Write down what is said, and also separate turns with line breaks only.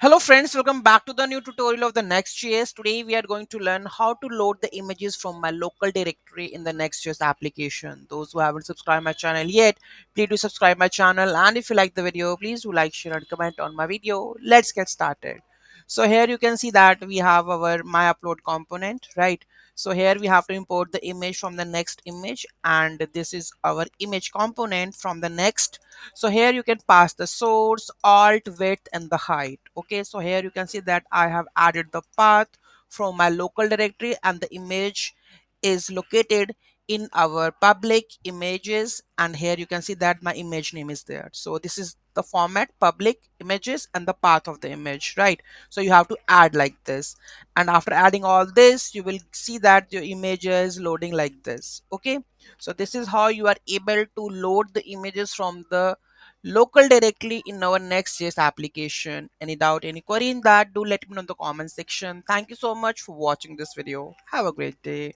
Hello friends, welcome back to the new tutorial of the Next.js. Today we are going to learn how to load the images from my local directory in the Next.js application. Those who haven't subscribed my channel yet, please do subscribe my channel, and if you like the video, please do like, share and comment on my video. Let's get started. So here you can see that we have our my upload component, right? So here we have to import the image from the next image, and this is our image component from the next. So here you can pass the source, alt, width and the height. Okay, so here you can see that I have added the path from my local directory, and the image is located in our public images, and here you can see that my image name is there. So this is the format: public images and the path of the image, right? So you have to add like this, and after adding all this you will see that your image is loading like this. Okay, so this is how you are able to load the images from the local directly in our Next.js application. Any doubt, any query in that, do let me know in the comment section. Thank you so much for watching this video. Have a great day.